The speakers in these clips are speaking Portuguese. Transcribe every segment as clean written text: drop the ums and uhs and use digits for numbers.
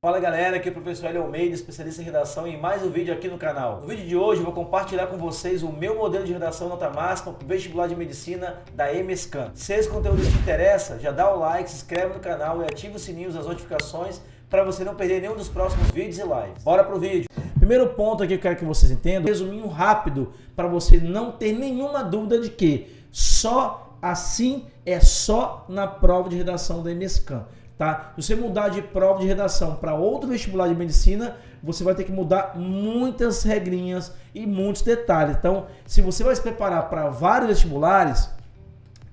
Fala galera, aqui é o professor Hélio Almeida, especialista em redação, em mais um vídeo aqui no canal. No vídeo de hoje eu vou compartilhar com vocês o meu modelo de redação nota máxima para o vestibular de medicina da EMESCAN. Se esse conteúdo te interessa, já dá o like, se inscreve no canal e ativa o sininho das notificações para você não perder nenhum dos próximos vídeos e lives. Bora pro vídeo! Primeiro ponto aqui que eu quero que vocês entendam, resuminho rápido para você não ter nenhuma dúvida de que só assim é só na prova de redação da EMESCAN. Tá? Se você mudar de prova de redação para outro vestibular de medicina, você vai ter que mudar muitas regrinhas e muitos detalhes. Então, se você vai se preparar para vários vestibulares,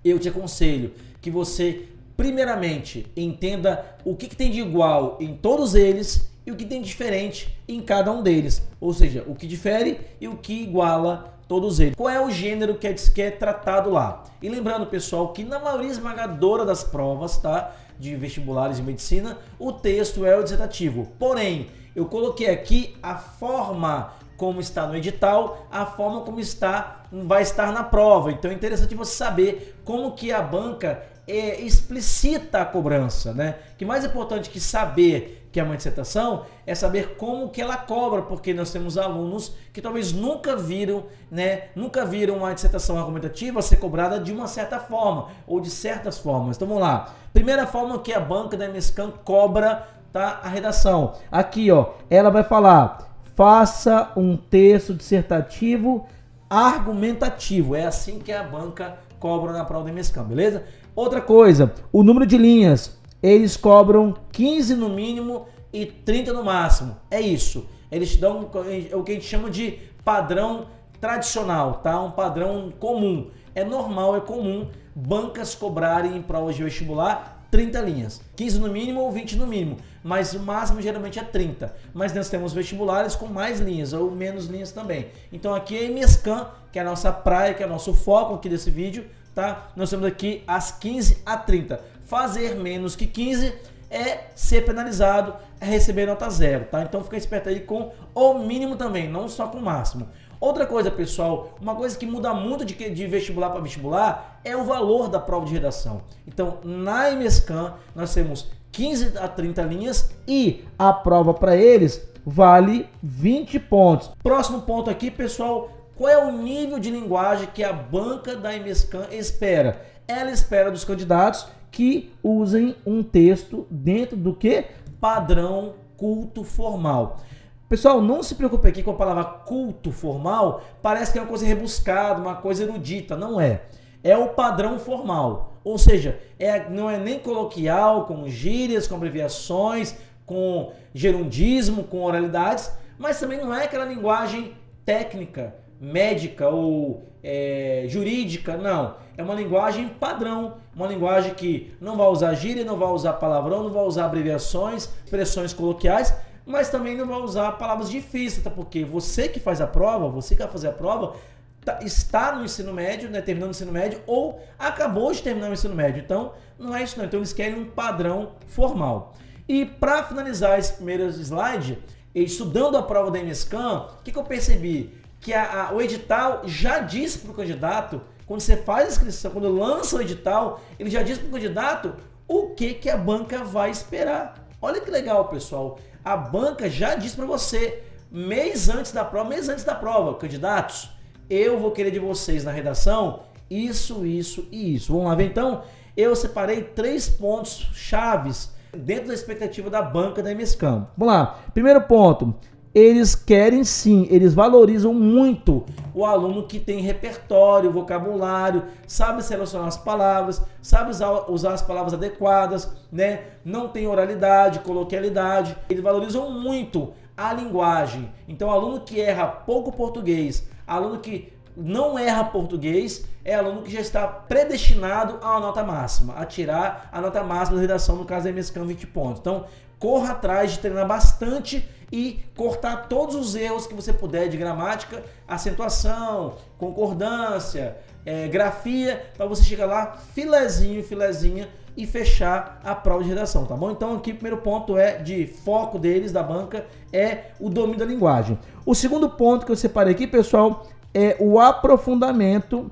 eu te aconselho que você, primeiramente, entenda o que tem de igual em todos eles e o que tem de diferente em cada um deles. Ou seja, o que difere e o que iguala todos eles. Qual é o gênero que é tratado lá? E lembrando, pessoal, que na maioria esmagadora das provas, tá, de vestibulares de medicina, o texto é o dissertativo. Porém, eu coloquei aqui a forma como está no edital, a forma como vai estar na prova. Então é interessante você saber como que a banca explicita a cobrança, né? Que mais importante que saber que é uma dissertação é saber como que ela cobra, porque nós temos alunos que talvez nunca viram, né? Nunca viram uma dissertação argumentativa ser cobrada de uma certa forma ou de certas formas. Então vamos lá. Primeira forma que a banca da EMESCAN cobra, tá, a redação. Aqui, ó, ela vai falar: faça um texto dissertativo argumentativo. É assim que a banca cobra na prova da EMESCAN, beleza? Outra coisa, o número de linhas. Eles cobram 15 no mínimo e 30 no máximo. É isso. Eles dão o que a gente chama de padrão tradicional, tá? Um padrão comum. É normal, é comum bancas cobrarem em provas de vestibular 30 linhas. 15 no mínimo ou 20 no mínimo. Mas o máximo geralmente é 30. Mas nós temos vestibulares com mais linhas ou menos linhas também. Então aqui é a EMESCAN, que é a nossa praia, que é o nosso foco aqui desse vídeo, tá? Nós temos aqui as 15 a 30. Fazer menos que 15 é ser penalizado, é receber nota 0, tá? Então fica esperto aí com o mínimo também, não só com o máximo. Outra coisa, pessoal, uma coisa que muda muito de vestibular para vestibular é o valor da prova de redação. Então, na EMESCAN, nós temos 15 a 30 linhas e a prova para eles vale 20 pontos. Próximo ponto aqui, pessoal, qual é o nível de linguagem que a banca da EMESCAN espera? Ela espera dos candidatos que usem um texto dentro do que? Padrão culto formal. Pessoal, não se preocupe aqui com a palavra culto formal, parece que é uma coisa rebuscada, uma coisa erudita, não é. É o padrão formal, ou seja, não é nem coloquial, com gírias, com abreviações, com gerundismo, com oralidades, mas também não é aquela linguagem técnica, médica ou jurídica, não. É uma linguagem padrão, uma linguagem que não vai usar gíria, não vai usar palavrão, não vai usar abreviações, expressões coloquiais, mas também não vai usar palavras difíceis, tá? Porque você que faz a prova, você que vai fazer a prova, está no ensino médio, né, terminando o ensino médio, ou acabou de terminar o ensino médio. Então, não é isso não. Então, eles querem um padrão formal. E para finalizar esse primeiro slide, estudando a prova da EMESCAN, o que eu percebi? Que o edital já diz para o candidato, quando você faz a inscrição, quando lança o edital, ele já diz para o candidato o que a banca vai esperar. Olha que legal, pessoal. A banca já diz para você, mês antes da prova, candidatos, eu vou querer de vocês na redação isso, isso e isso. Vamos lá ver então? Eu separei 3 pontos chaves dentro da expectativa da banca da EMESCAN. Vamos lá. Primeiro ponto. Eles querem sim, eles valorizam muito o aluno que tem repertório, vocabulário, sabe selecionar as palavras, sabe usar as palavras adequadas, né? Não tem oralidade, coloquialidade. Eles valorizam muito a linguagem. Então, aluno que erra pouco português, aluno que não erra português, é aluno que já está predestinado a uma nota máxima, a tirar a nota máxima da redação, no caso da EMESCAN, 20 pontos. Então, corra atrás de treinar bastante e cortar todos os erros que você puder de gramática, acentuação, concordância, grafia, para você chegar lá filezinha e fechar a prova de redação, tá bom? Então aqui o primeiro ponto de foco deles, da banca, é o domínio da linguagem. O segundo ponto que eu separei aqui, pessoal, é o aprofundamento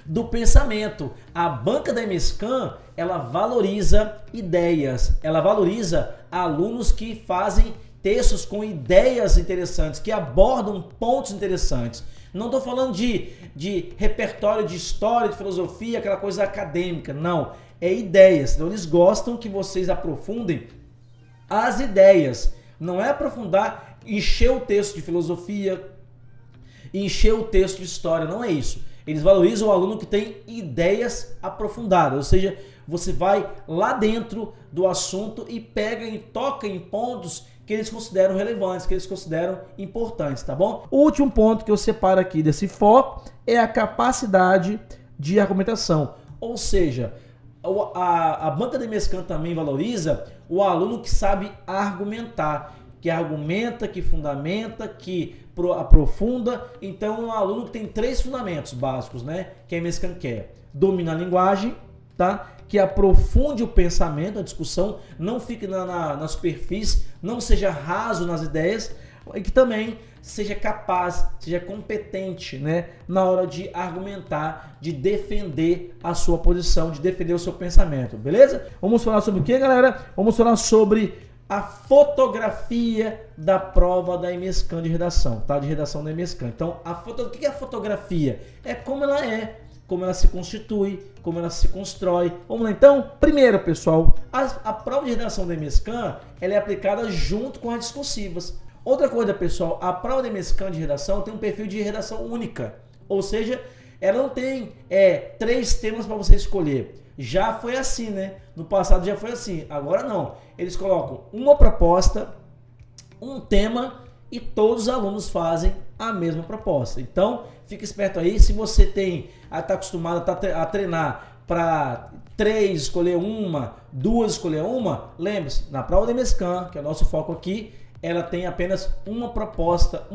do pensamento. A banca da EMESCAN, ela valoriza ideias, ela valoriza alunos que fazem textos com ideias interessantes, que abordam pontos interessantes. Não estou falando de repertório de história, de filosofia, aquela coisa acadêmica, não. É ideias. Então eles gostam que vocês aprofundem as ideias. Não é aprofundar, encher o texto de filosofia, encher o texto de história, não é isso. Eles valorizam o aluno que tem ideias aprofundadas, ou seja, você vai lá dentro do assunto e pega e toca em pontos que eles consideram relevantes, que eles consideram importantes, tá bom? O último ponto que eu separo aqui desse foco é a capacidade de argumentação, ou seja, a banca da MESCAN também valoriza o aluno que sabe argumentar, que argumenta, que fundamenta, que aprofunda. Então é um aluno que tem 3 fundamentos básicos, né? Que a MESCAN quer: domina a linguagem, tá? Que aprofunde o pensamento, a discussão, não fique na superfície, não seja raso nas ideias, e que também seja capaz, seja competente, né, na hora de argumentar, de defender a sua posição, de defender o seu pensamento, beleza? Vamos falar sobre o que, galera? Vamos falar sobre a fotografia da prova da MESCAN de redação, tá? De redação da MESCAN. Então, o que é a fotografia? É como ela é, como ela se constitui, como ela se constrói. Vamos lá então? Primeiro, pessoal, a prova de redação da MESCAN, ela é aplicada junto com as discursivas. Outra coisa, pessoal, a prova da MESCAN de redação tem um perfil de redação única, ou seja, ela não tem 3 temas para você escolher. Já foi assim, né? No passado já foi assim, agora não. Eles colocam uma proposta, um tema e todos os alunos fazem a mesma proposta. Então, fica esperto aí, se você está acostumado a treinar para 3 escolher uma, 2 escolher uma, lembre-se, na prova da MESCAN, que é o nosso foco aqui, ela tem apenas uma proposta,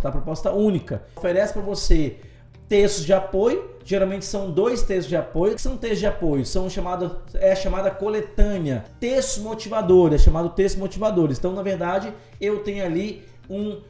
tá? Proposta única. Oferece para você textos de apoio, geralmente são 2 textos de apoio. O que são textos de apoio? É chamada coletânea. Textos motivadores, é chamado textos motivadores. Então, na verdade, eu tenho ali um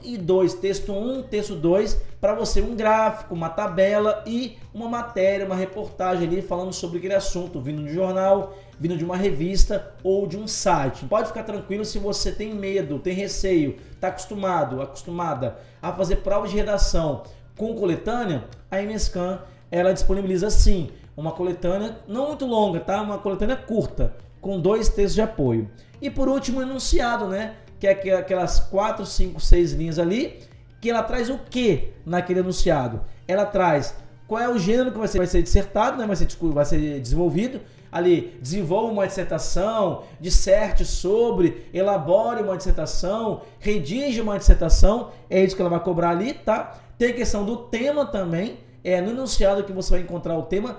e 2, texto 1, texto 2, para você um gráfico, uma tabela e uma matéria, uma reportagem ali falando sobre aquele assunto, vindo de jornal, vindo de uma revista ou de um site. Pode ficar tranquilo se você tem medo, tem receio, está acostumada a fazer provas de redação com coletânea, a MESCAN, ela disponibiliza sim uma coletânea não muito longa, tá? Uma coletânea curta, com 2 textos de apoio. E por último, o enunciado, né? Que é aquelas 4, 5, 6 linhas ali, que ela traz o que naquele enunciado? Ela traz qual é o gênero que vai ser dissertado, né? vai ser desenvolvido. Ali, desenvolva uma dissertação, disserte sobre, elabore uma dissertação, redige uma dissertação, é isso que ela vai cobrar ali, tá? Tem a questão do tema também, no enunciado que você vai encontrar o tema.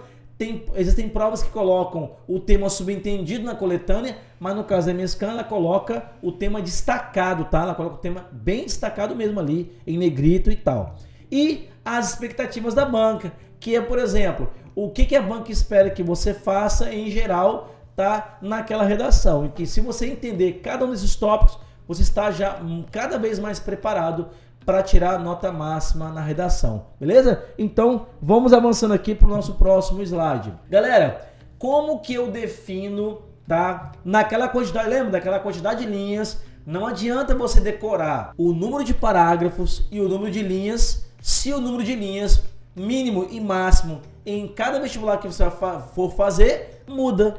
Existem provas que colocam o tema subentendido na coletânea, mas no caso da MESCAN ela coloca o tema destacado, tá? Ela coloca o tema bem destacado mesmo ali, em negrito e tal. E as expectativas da banca, que é, por exemplo, o que a banca espera que você faça em geral, tá? Naquela redação. E que se você entender cada um desses tópicos, você está já cada vez mais preparado para tirar a nota máxima na redação, beleza? Então, vamos avançando aqui para o nosso próximo slide. Galera, como que eu defino, tá? Naquela quantidade, lembra daquela quantidade de linhas, não adianta você decorar o número de parágrafos e o número de linhas, se o número de linhas mínimo e máximo em cada vestibular que você for fazer, muda.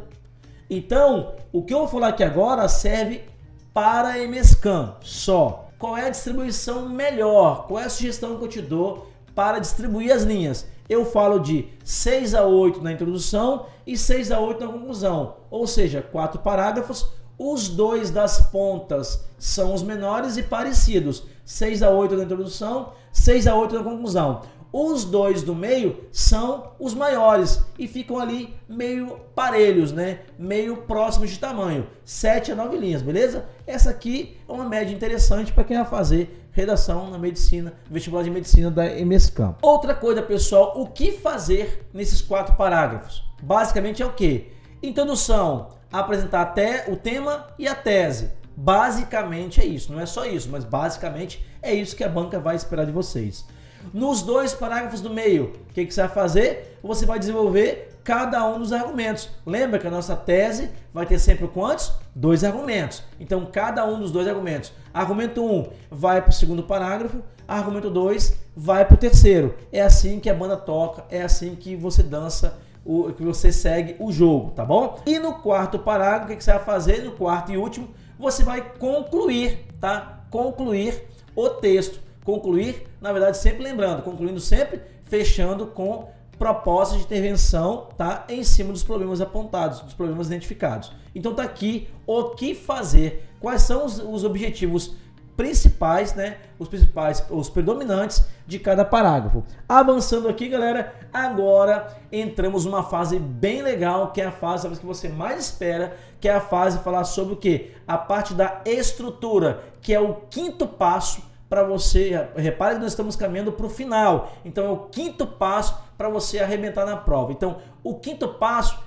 Então, o que eu vou falar aqui agora serve para a MESCAN só. Qual é a distribuição melhor? Qual é a sugestão que eu te dou para distribuir as linhas? Eu falo de 6 a 8 na introdução e 6 a 8 na conclusão. Ou seja, 4 parágrafos, os 2 das pontas são os menores e parecidos. 6 a 8 na introdução, 6 a 8 na conclusão. Os 2 do meio são os maiores e ficam ali meio parelhos, né? Meio próximos de tamanho. 7 a 9 linhas, beleza? Essa aqui é uma média interessante para quem vai fazer redação na medicina, vestibular de medicina da MESCAN. Outra coisa, pessoal, o que fazer nesses 4 parágrafos? Basicamente é o quê? Introdução, apresentar até o tema e a tese. Basicamente é isso, não é só isso, mas basicamente é isso que a banca vai esperar de vocês. Nos 2 parágrafos do meio, o que você vai fazer? Você vai desenvolver cada um dos argumentos. Lembra que a nossa tese vai ter sempre quantos? 2 argumentos. Então, cada um dos 2 argumentos. Argumento 1 vai para o segundo parágrafo, argumento 2 vai para o terceiro. É assim que a banda toca, é assim que você dança, que você segue o jogo, tá bom? E no quarto parágrafo, o que você vai fazer? No quarto e último, você vai concluir, tá? Concluir o texto. Concluir, na verdade, sempre lembrando, concluindo sempre, fechando com propostas de intervenção, tá? Em cima dos problemas apontados, dos problemas identificados. Então tá aqui o que fazer, quais são os objetivos principais, né? Os predominantes de cada parágrafo. Avançando aqui, galera, agora entramos numa fase bem legal, que é a fase que você mais espera, que é a fase de falar sobre o quê? A parte da estrutura, que é o quinto passo para você. Repare que nós estamos caminhando para o final, então é o quinto passo para você arrebentar na prova. Então, o quinto passo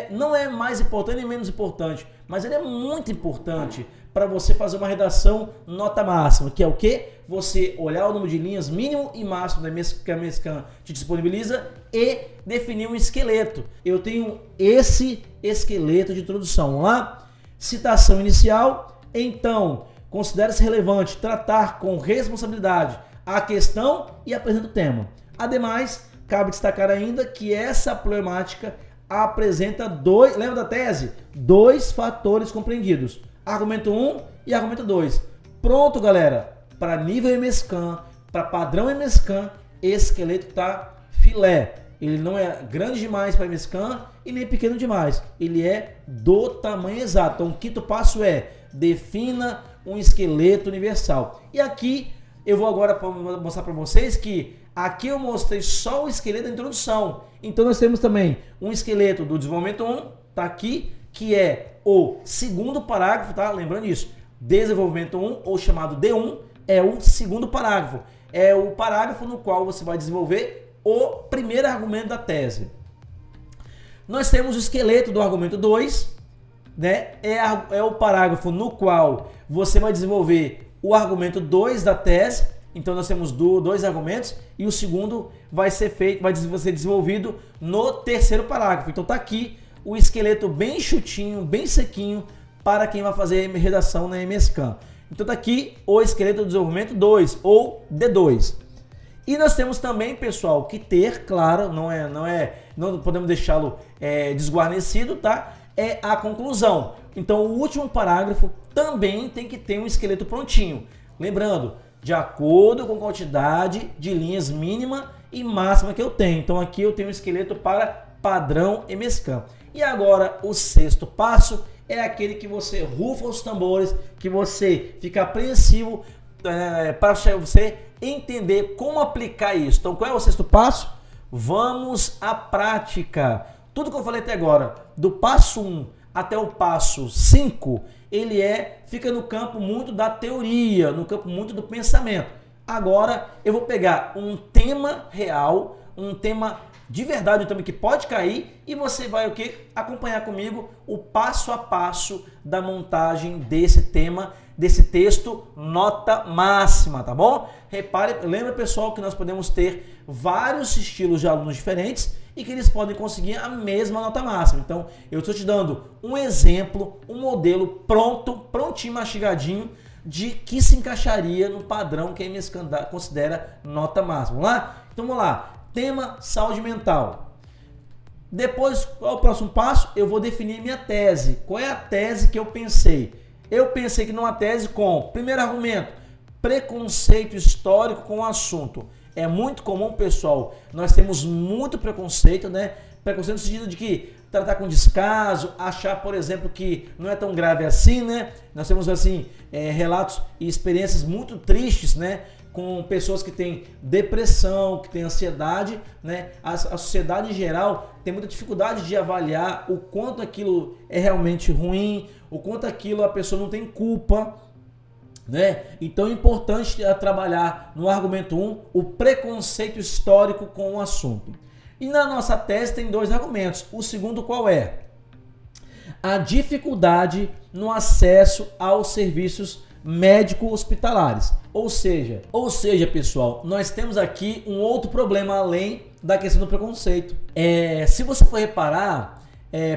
não é mais importante nem menos importante, mas ele é muito importante para você fazer uma redação nota máxima, que é o quê? Você olhar o número de linhas mínimo e máximo que a MESCAN te disponibiliza e definir um esqueleto. Eu tenho esse esqueleto de introdução. Vamos lá? Citação inicial. Então, considera-se relevante tratar com responsabilidade a questão e apresenta o tema. Ademais, cabe destacar ainda que essa problemática apresenta lembra da tese? 2 fatores compreendidos. Argumento 1 e argumento 2. Pronto, galera. Para nível MESCAN, para padrão MESCAN, esse esqueleto tá filé. Ele não é grande demais para MESCAN e nem pequeno demais. Ele é do tamanho exato. Então, o quinto passo é defina um esqueleto universal. E aqui eu vou agora mostrar para vocês que aqui eu mostrei só o esqueleto da introdução. Então nós temos também um esqueleto do desenvolvimento 1, tá aqui, que é o segundo parágrafo, tá? Lembrando isso, desenvolvimento 1, ou chamado D1, é o segundo parágrafo. É o parágrafo no qual você vai desenvolver o primeiro argumento da tese. Nós temos o esqueleto do argumento 2, né? É o parágrafo no qual você vai desenvolver o argumento 2 da tese. Então nós temos 2 argumentos e o segundo vai ser desenvolvido no terceiro parágrafo. Então tá aqui o esqueleto bem chutinho, bem sequinho para quem vai fazer redação na MESCAN. Então tá aqui o esqueleto do desenvolvimento 2 ou D2. E nós temos também, pessoal, que ter, claro, não podemos deixá-lo desguarnecido, tá? É a conclusão. Então o último parágrafo também tem que ter um esqueleto prontinho. Lembrando, de acordo com a quantidade de linhas mínima e máxima que eu tenho. Então aqui eu tenho um esqueleto para padrão MESCAN. E agora o sexto passo é aquele que você rufa os tambores, que você fica apreensivo para você entender como aplicar isso. Então qual é o sexto passo? Vamos à prática. Tudo que eu falei até agora, do passo 1 até o passo 5, ele fica no campo muito da teoria, no campo muito do pensamento. Agora eu vou pegar um tema real, um tema de verdade, um tema que pode cair, e você vai o quê? Acompanhar comigo o passo a passo da montagem desse tema, desse texto nota máxima, tá bom? Repare, lembra, pessoal, que nós podemos ter vários estilos de alunos diferentes e que eles podem conseguir a mesma nota máxima. Então, eu estou te dando um exemplo, um modelo prontinho, mastigadinho, de que se encaixaria no padrão que a MESCAN considera nota máxima. Vamos lá? Então, vamos lá. Tema saúde mental. Depois, qual é o próximo passo? Eu vou definir minha tese. Qual é a tese que eu pensei? Eu pensei que numa tese com, primeiro argumento, preconceito histórico com o assunto. É muito comum, pessoal, nós temos muito preconceito, né? Preconceito no sentido de que tratar com descaso, achar, por exemplo, que não é tão grave assim, né? Nós temos, assim, relatos e experiências muito tristes, né? Com pessoas que têm depressão, que têm ansiedade, né? A sociedade em geral tem muita dificuldade de avaliar o quanto aquilo é realmente ruim, o quanto aquilo a pessoa não tem culpa, né? Então é importante trabalhar no argumento 1 o preconceito histórico com o assunto. E na nossa tese tem 2 argumentos. O segundo qual é? A dificuldade no acesso aos serviços médico-hospitalares. Ou seja, pessoal, nós temos aqui um outro problema além da questão do preconceito. Se você for reparar,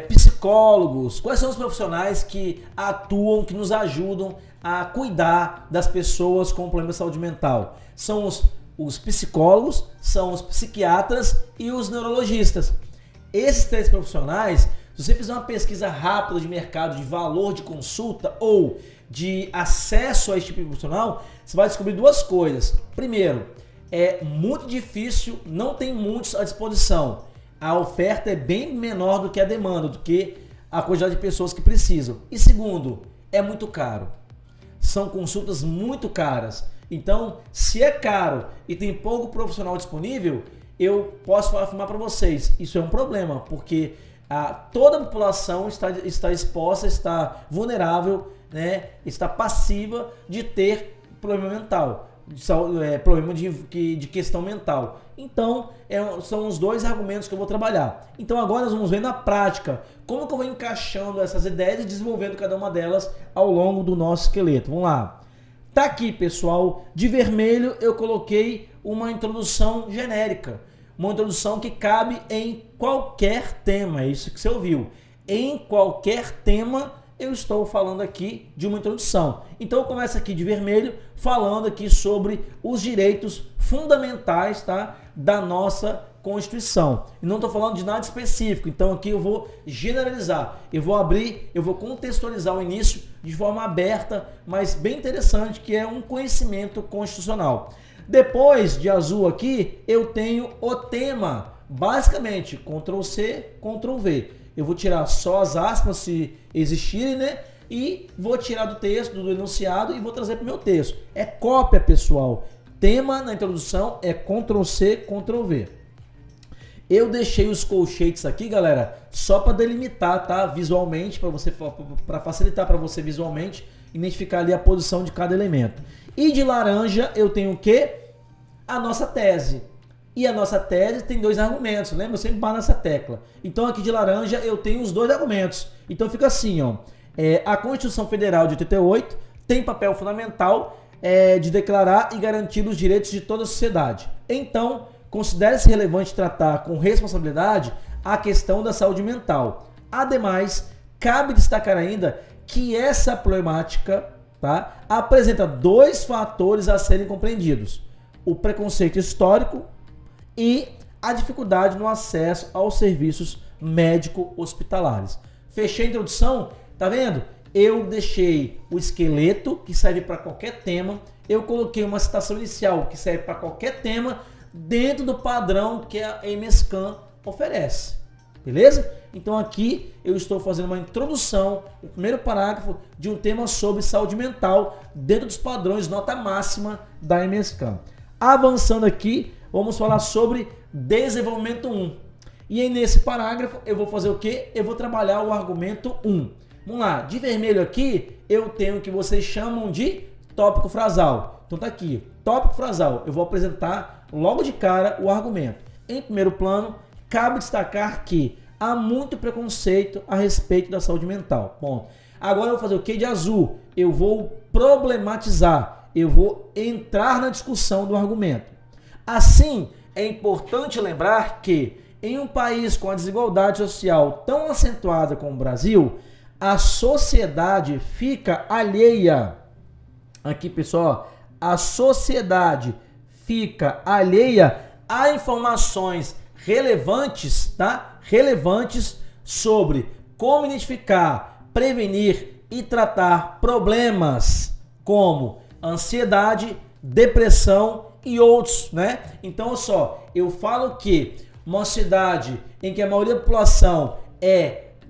psicólogos, quais são os profissionais que atuam, que nos ajudam a cuidar das pessoas com problemas de saúde mental? São os psicólogos, são os psiquiatras e os neurologistas. Esses 3 profissionais, se você fizer uma pesquisa rápida de mercado, de valor de consulta ou de acesso a esse tipo de profissional, você vai descobrir 2 coisas. Primeiro, é muito difícil, não tem muitos à disposição. A oferta é bem menor do que a demanda, do que a quantidade de pessoas que precisam. E segundo, é muito caro. São consultas muito caras. Então, se é caro e tem pouco profissional disponível, eu posso afirmar para vocês, isso é um problema, porque toda a população está exposta, está vulnerável, né, está passiva de ter problema mental, problema de questão mental. Então, são os 2 argumentos que eu vou trabalhar. Então agora nós vamos ver na prática como que eu vou encaixando essas ideias e desenvolvendo cada uma delas ao longo do nosso esqueleto. Vamos lá. Tá aqui, pessoal, de vermelho eu coloquei uma introdução genérica, uma introdução que cabe em qualquer tema, é isso que você ouviu. Em qualquer tema eu estou falando aqui de uma introdução. Então eu começo aqui de vermelho falando aqui sobre os direitos fundamentais, tá, da nossa Constituição. E não estou falando de nada específico, então aqui eu vou generalizar, eu vou abrir, eu vou contextualizar o início de forma aberta, mas bem interessante, que é um conhecimento constitucional. Depois de azul aqui, eu tenho o tema, basicamente, Ctrl+C, Ctrl+V. Eu vou tirar só as aspas, se existirem, né? E vou tirar do texto, do enunciado, e vou trazer para o meu texto. É cópia, pessoal. Tema na introdução é Ctrl+C, Ctrl+V. Eu deixei os colchetes aqui, galera, só para delimitar, tá? Visualmente, para facilitar para você visualmente identificar ali a posição de cada elemento. E de laranja eu tenho o quê? A nossa tese. E a nossa tese tem 2 argumentos, lembra? Eu sempre bato nessa tecla. Então aqui de laranja eu tenho os 2 argumentos. Então fica assim, ó. A Constituição Federal de 88 tem papel fundamental de declarar e garantir os direitos de toda a sociedade. Então, considera-se relevante tratar com responsabilidade a questão da saúde mental. Ademais, cabe destacar ainda que essa problemática, tá, apresenta 2 fatores a serem compreendidos: o preconceito histórico e a dificuldade no acesso aos serviços médico-hospitalares. Fechei a introdução, tá vendo? Eu deixei o esqueleto, que serve para qualquer tema, eu coloquei uma citação inicial, que serve para qualquer tema, dentro do padrão que a MScan oferece. Beleza? Então aqui eu estou fazendo uma introdução, o primeiro parágrafo de um tema sobre saúde mental dentro dos padrões nota máxima da MScan. Avançando aqui, vamos falar sobre desenvolvimento 1. E aí nesse parágrafo eu vou fazer o quê? Eu vou trabalhar o argumento 1. Vamos lá, de vermelho aqui eu tenho o que vocês chamam de tópico frasal. Então tá aqui, tópico frasal. Eu vou apresentar logo de cara o argumento. Em primeiro plano, cabe destacar que há muito preconceito a respeito da saúde mental. Bom, agora eu vou fazer o que de azul? Eu vou problematizar, eu vou entrar na discussão do argumento. Assim, é importante lembrar que em um país com a desigualdade social tão acentuada como o Brasil, a sociedade fica alheia. Aqui, pessoal, a sociedade fica alheia a informações relevantes, tá? Relevantes sobre como identificar, prevenir e tratar problemas como ansiedade, depressão e outros, né? Então, olha só, eu falo que uma sociedade em que a maioria da população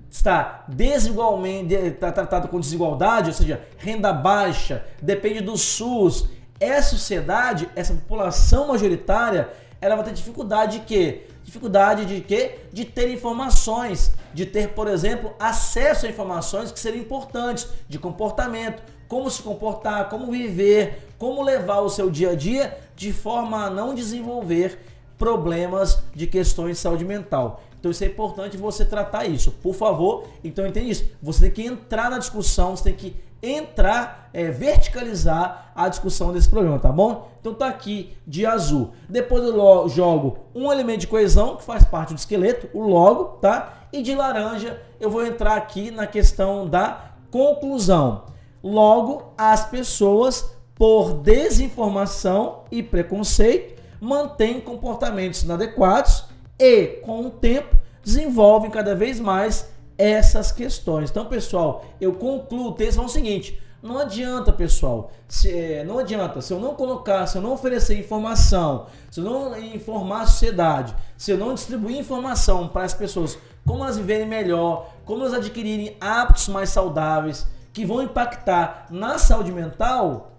está desigualmente, está tratada com desigualdade, ou seja, renda baixa, depende do SUS, essa sociedade, essa população majoritária, ela vai ter dificuldade de quê? Dificuldade de quê? De ter informações, de ter, por exemplo, acesso a informações que seriam importantes, de comportamento, como se comportar, como viver, como levar o seu dia a dia de forma a não desenvolver problemas de questões de saúde mental. Então isso é importante você tratar isso, por favor. Então entende isso, você tem que entrar na discussão, você tem que entrar, verticalizar a discussão desse problema, tá bom? Então tá aqui de azul. Depois eu jogo um elemento de coesão, que faz parte do esqueleto, o logo, tá? E de laranja eu vou entrar aqui na questão da conclusão. Logo, as pessoas, por desinformação e preconceito, mantêm comportamentos inadequados e, com o tempo, desenvolvem cada vez mais essas questões. Então, pessoal, eu concluo o texto com o seguinte: não adianta, pessoal, se eu não colocar, se eu não oferecer informação, se eu não informar a sociedade, se eu não distribuir informação para as pessoas como elas viverem melhor, como elas adquirirem hábitos mais saudáveis, que vão impactar na saúde mental,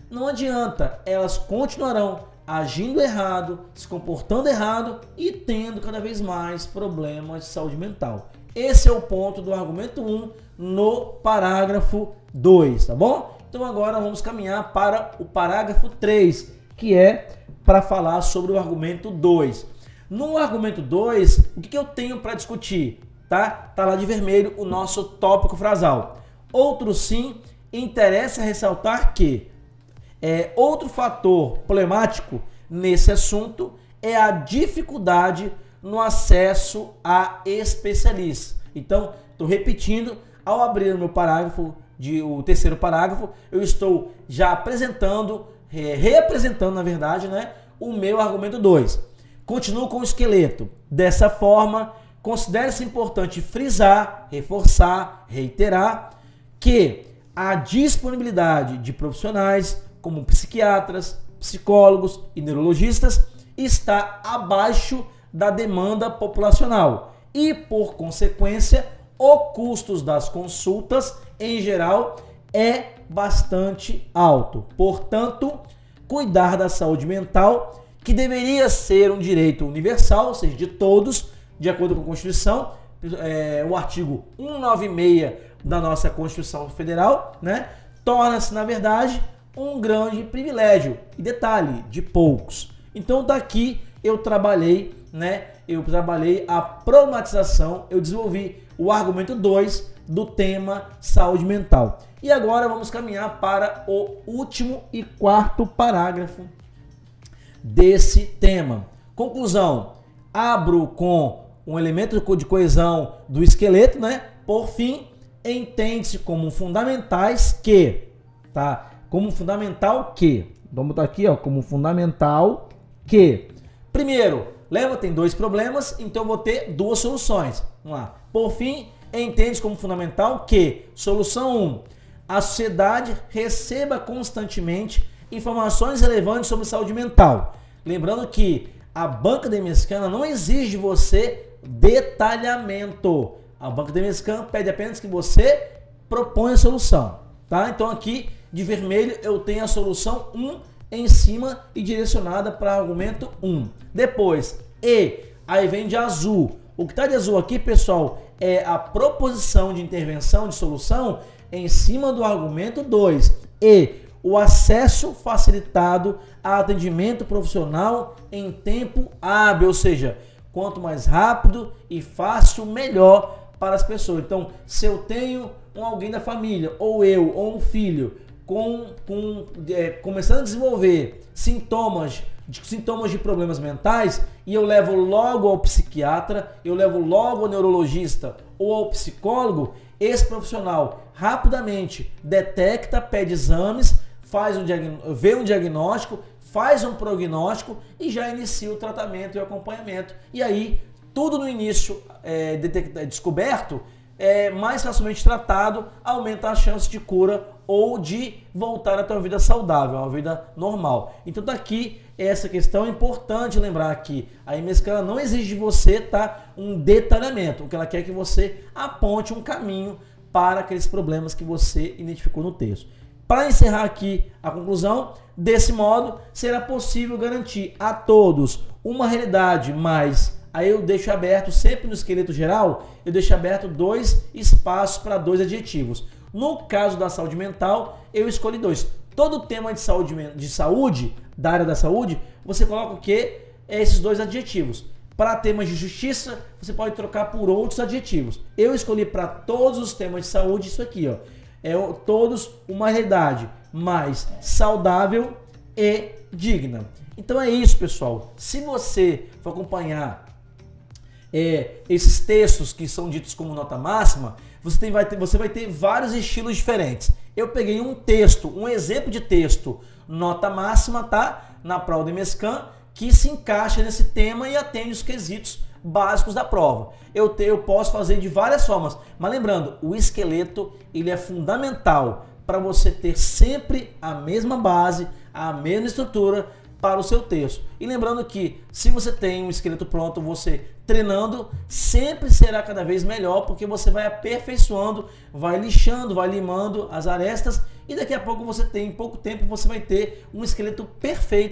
não adianta, elas continuarão agindo errado, se comportando errado e tendo cada vez mais problemas de saúde mental. Esse é o ponto do argumento 1 no parágrafo 2, tá bom? Então agora vamos caminhar para o parágrafo 3, que é para falar sobre o argumento 2. No argumento 2, o que eu tenho para discutir? Tá lá de vermelho o nosso tópico frasal. Outro sim, interessa ressaltar que outro fator problemático nesse assunto é a dificuldade no acesso a especialistas. Então, estou repetindo, ao abrir o meu parágrafo, o terceiro parágrafo, eu estou já apresentando, reapresentando, na verdade, né, o meu argumento 2. Continuo com o esqueleto. Dessa forma, considera-se importante frisar, reforçar, reiterar que a disponibilidade de profissionais como psiquiatras, psicólogos e neurologistas está abaixo da demanda populacional e, por consequência, o custo das consultas, em geral, é bastante alto. Portanto, cuidar da saúde mental, que deveria ser um direito universal, ou seja, de todos, de acordo com a Constituição, o artigo 196 da nossa Constituição Federal, né, torna-se, na verdade, um grande privilégio. E detalhe, de poucos. Então, daqui eu trabalhei a problematização, eu desenvolvi o argumento 2 do tema saúde mental. E agora vamos caminhar para o último e quarto parágrafo desse tema. Conclusão, abro com um elemento de coesão do esqueleto, né? Por fim, entende-se como fundamentais que, tá? Como fundamental que, vamos botar aqui, ó, como fundamental que, primeiro, tem dois problemas, então eu vou ter duas soluções. Vamos lá. Por fim, entende como fundamental que, solução 1, a sociedade receba constantemente informações relevantes sobre saúde mental. Lembrando que a banca da MScan não exige de você detalhamento. A banca da MScan pede apenas que você proponha a solução. Tá? Então aqui, de vermelho, eu tenho a solução 1 em cima e direcionada para o argumento 1. Depois, aí vem de azul. O que está de azul aqui, pessoal, é a proposição de intervenção de solução em cima do argumento 2. E o acesso facilitado a atendimento profissional em tempo hábil, ou seja, quanto mais rápido e fácil, melhor para as pessoas. Então, se eu tenho alguém da família, ou eu, ou um filho, começando a desenvolver sintomas de problemas mentais, e eu levo logo ao psiquiatra, eu levo logo ao neurologista ou ao psicólogo, esse profissional rapidamente detecta, pede exames, vê um diagnóstico, faz um prognóstico e já inicia o tratamento e o acompanhamento. E aí, tudo no início descoberto, mais facilmente tratado, aumenta a chance de cura ou de voltar a ter uma vida saudável, uma vida normal. Então daqui essa questão é importante lembrar que a MScan não exige de você um detalhamento. O que ela quer é que você aponte um caminho para aqueles problemas que você identificou no texto. Para encerrar aqui a conclusão, desse modo será possível garantir a todos uma realidade mais. Aí eu deixo aberto, sempre no esqueleto geral, eu deixo aberto 2 espaços para 2 adjetivos. No caso da saúde mental, eu escolhi 2. Todo tema de saúde, da área da saúde, você coloca o quê? Esses 2 adjetivos. Para temas de justiça, você pode trocar por outros adjetivos. Eu escolhi para todos os temas de saúde isso aqui, ó. todos uma realidade mais saudável e digna. Então é isso, pessoal. Se você for acompanhar esses textos que são ditos como nota máxima, você vai ter vários estilos diferentes. Eu peguei um exemplo de texto nota máxima, tá? Na prova do MESCAN, que se encaixa nesse tema e atende os quesitos básicos da prova. Eu posso fazer de várias formas, mas lembrando, o esqueleto ele é fundamental para você ter sempre a mesma base, a mesma estrutura para o seu texto. E lembrando que se você tem um esqueleto pronto, você treinando sempre será cada vez melhor, porque você vai aperfeiçoando, vai lixando, vai limando as arestas e daqui a pouco em pouco tempo você vai ter um esqueleto perfeito